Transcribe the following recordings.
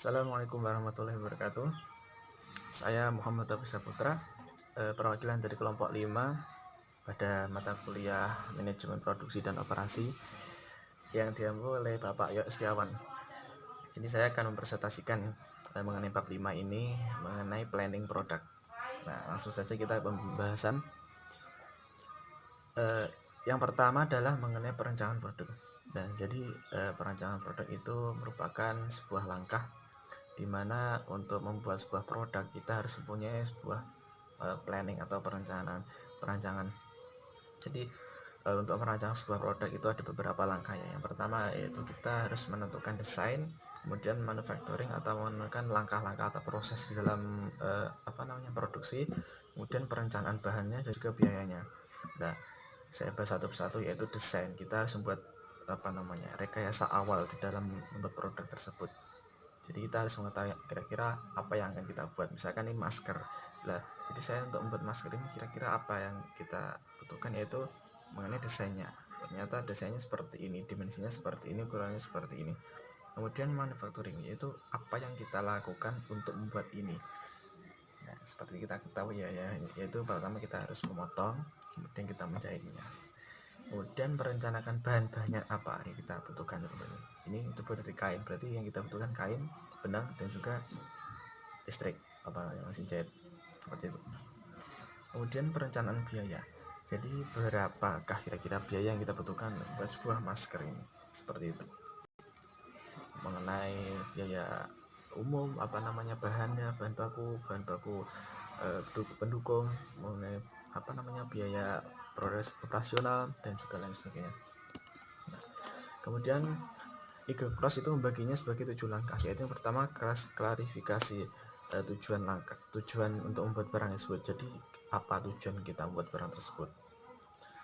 Assalamualaikum warahmatullahi wabarakatuh. Saya Muhammad Abi Saputra, perwakilan dari kelompok 5 pada mata kuliah Manajemen Produksi dan Operasi yang diampu oleh Bapak Yo Setiawan. Jadi saya akan mempresentasikan mengenai bab 5 ini mengenai planning produk. Nah, langsung saja kita pembahasan. Yang pertama adalah mengenai perencanaan produk. Nah, jadi perencanaan produk itu merupakan sebuah langkah di mana untuk membuat sebuah produk kita harus mempunyai sebuah planning atau perancangan. Jadi untuk merancang sebuah produk itu ada beberapa langkah ya. Yang pertama yaitu kita harus menentukan desain, kemudian manufacturing atau menentukan langkah-langkah atau proses di dalam produksi, kemudian perencanaan bahannya dan juga biayanya. Nah, saya bahas satu persatu, yaitu desain. Kita harus membuat rekayasa awal di dalam membuat produk tersebut. Jadi kita harus mengetahui kira-kira apa yang akan kita buat. Misalkan ini masker lah, jadi saya untuk membuat masker ini kira-kira apa yang kita butuhkan, yaitu mengenai desainnya. Ternyata desainnya seperti ini, dimensinya seperti ini, ukurannya seperti ini. Kemudian manufacturing, yaitu apa yang kita lakukan untuk membuat ini. Nah, seperti kita ketahui ya, yaitu pertama kita harus memotong, kemudian kita menjahitnya. Kemudian merencanakan bahan-bahannya apa yang kita butuhkan. Ini terbuat dari kain, berarti yang kita butuhkan kain, benang, dan juga listrik mesin jahit, seperti itu. Kemudian perencanaan biaya, jadi berapakah kira-kira biaya yang kita butuhkan buat sebuah masker ini, seperti itu. Mengenai biaya umum, bahan baku pendukung, mengenai biaya proses operasional dan juga lain sebagainya. Nah, kemudian Eagle Cross itu membaginya sebagai 7 langkah, yaitu yang pertama klarifikasi tujuan untuk membuat barang tersebut. Jadi apa tujuan kita membuat barang tersebut.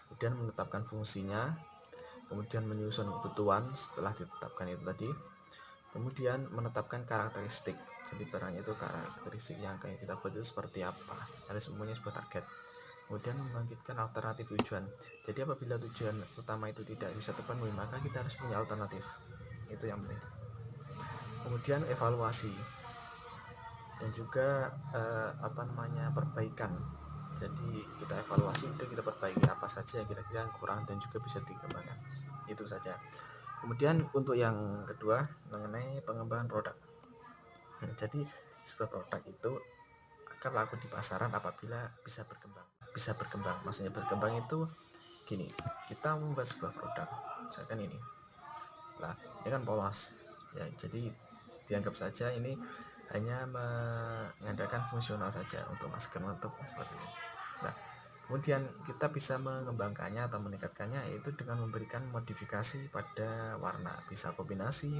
Kemudian menetapkan fungsinya, kemudian menyusun kebutuhan setelah ditetapkan itu tadi. Kemudian menetapkan karakteristik, jadi barangnya itu karakteristik yang kayak kita buat itu seperti apa, ada semuanya sebuah target. Kemudian membangkitkan alternatif tujuan, jadi apabila tujuan utama itu tidak bisa terpenuhi, maka kita harus punya alternatif, itu yang penting. Kemudian evaluasi dan juga perbaikan, jadi kita evaluasi dan kita perbaiki apa saja yang kira-kira yang kurang dan juga bisa dikembangkan, itu saja. Kemudian untuk yang kedua mengenai pengembangan produk. Jadi sebuah produk itu akan laku di pasaran apabila bisa berkembang. Maksudnya berkembang itu gini, kita membuat sebuah produk, misalkan ini kan polos ya, jadi dianggap saja ini hanya mengandalkan fungsional saja untuk masker, untuk seperti ini. Nah, kemudian kita bisa mengembangkannya atau meningkatkannya, yaitu dengan memberikan modifikasi pada warna, bisa kombinasi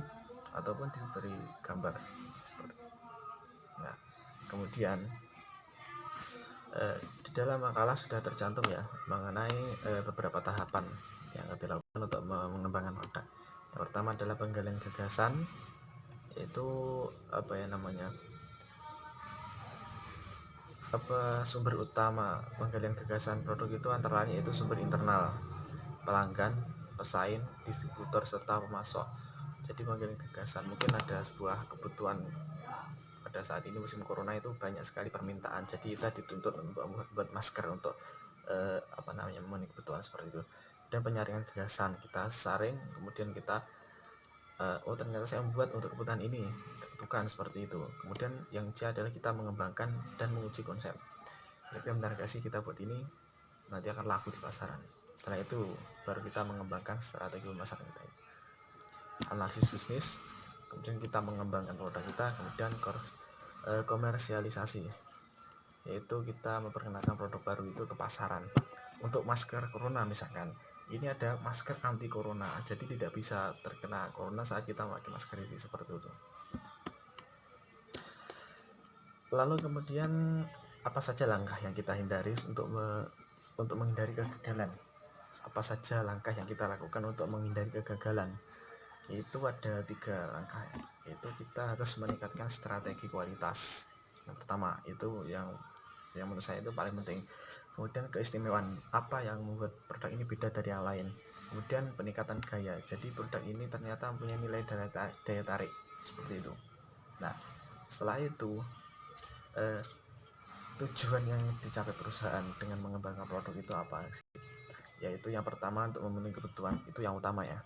ataupun diberi gambar seperti. Nah, kemudian di dalam makalah sudah tercantum ya mengenai beberapa tahapan yang dilakukan untuk mengembangkan produk. Yang pertama adalah penggalian gagasan, yaitu sumber utama penggalian gagasan produk itu antara lain yaitu sumber internal, pelanggan, pesaing, distributor, serta pemasok. Jadi penggalian gagasan, mungkin ada sebuah kebutuhan pada saat ini musim corona itu banyak sekali permintaan, jadi kita dituntut buat masker untuk memenuhi kebutuhan seperti itu. Dan penyaringan gagasan, kita saring, kemudian kita ternyata saya membuat untuk kebutuhan ini, bukan seperti itu. Kemudian yang C adalah kita mengembangkan dan menguji konsep. Tapi yang benar gak sih kita buat ini nanti akan laku di pasaran. Setelah itu baru kita mengembangkan strategi pemasaran kita. Analisis bisnis, kemudian kita mengembangkan produk kita, kemudian komersialisasi, yaitu kita memperkenalkan produk baru itu ke pasaran. Untuk masker corona misalkan, ini ada masker anti corona, jadi tidak bisa terkena corona saat kita memakai masker ini, seperti itu. Lalu kemudian apa saja langkah yang kita hindari untuk menghindari kegagalan? Apa saja langkah yang kita lakukan untuk menghindari kegagalan? Itu ada 3 langkah, yaitu kita harus meningkatkan strategi kualitas. Yang pertama itu yang menurut saya itu paling penting. Kemudian keistimewaan, apa yang membuat produk ini beda dari yang lain. Kemudian peningkatan gaya, jadi produk ini ternyata mempunyai nilai daya tarik, seperti itu. Nah, Setelah itu tujuan yang dicapai perusahaan dengan mengembangkan produk itu apa sih? Yaitu yang pertama untuk memenuhi kebutuhan, itu yang utama ya.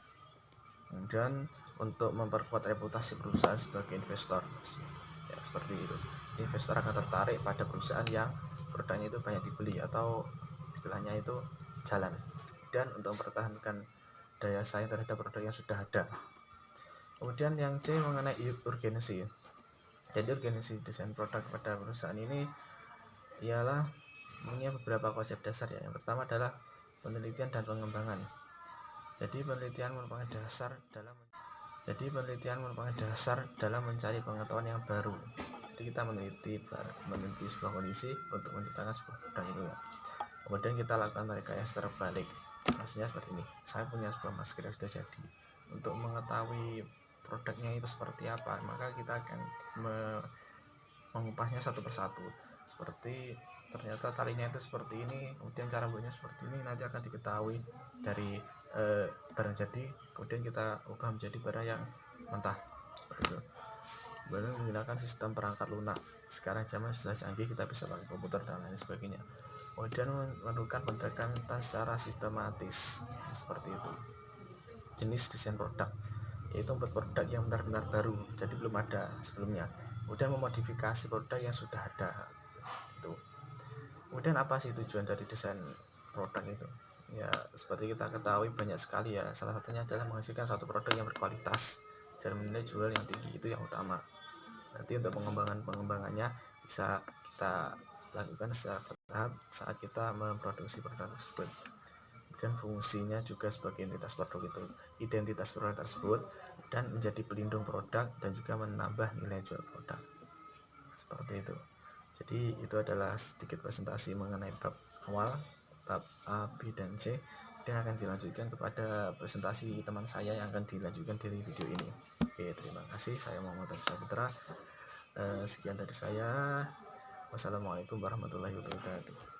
Kemudian untuk memperkuat reputasi perusahaan sebagai investor ya, seperti itu. Investor akan tertarik pada perusahaan yang produknya itu banyak dibeli atau istilahnya itu jalan. Dan untuk mempertahankan daya saing terhadap produk yang sudah ada. Kemudian yang C mengenai urgensi. Jadi urgensi desain produk pada perusahaan ini ialah punya beberapa konsep dasar ya. Yang pertama adalah penelitian dan pengembangan. Jadi penelitian merupakan dasar dalam mencari pengetahuan yang baru. Jadi kita meneliti sebuah kondisi untuk menciptakan sebuah produk itu ya. Kemudian kita lakukan rekayasa terbalik. Maksudnya seperti ini, saya punya sebuah masker yang sudah jadi. Untuk mengetahui produknya itu seperti apa, maka kita akan mengupasnya satu persatu. Seperti ternyata talinya itu seperti ini, kemudian cara buatnya seperti ini, nanti akan diketahui dari barang jadi, kemudian kita ubah menjadi barang yang mentah begitu. Kemudian menggunakan sistem perangkat lunak. Sekarang zaman sudah canggih, kita bisa pakai komputer dan lain sebagainya. Kemudian melakukan pendekatan secara sistematis seperti itu. Jenis desain produk yaitu membuat produk yang benar-benar baru, jadi belum ada sebelumnya. Kemudian memodifikasi produk yang sudah ada itu. Kemudian apa sih tujuan dari desain produk itu? Ya seperti kita ketahui banyak sekali ya, salah satunya adalah menghasilkan suatu produk yang berkualitas dan menilai jual yang tinggi, itu yang utama. Nanti untuk pengembangannya bisa kita lakukan secara bertahap saat kita memproduksi produk tersebut. Dan fungsinya juga sebagai identitas produk tersebut dan menjadi pelindung produk dan juga menambah nilai jual produk seperti itu. Jadi itu adalah sedikit presentasi mengenai bab awal, bab A, B, dan C, dan akan dilanjutkan kepada presentasi teman saya yang akan dilanjutkan dari video ini. Oke, terima kasih. Saya Muhammad Saputra. Sekian dari saya. Wassalamualaikum warahmatullahi wabarakatuh.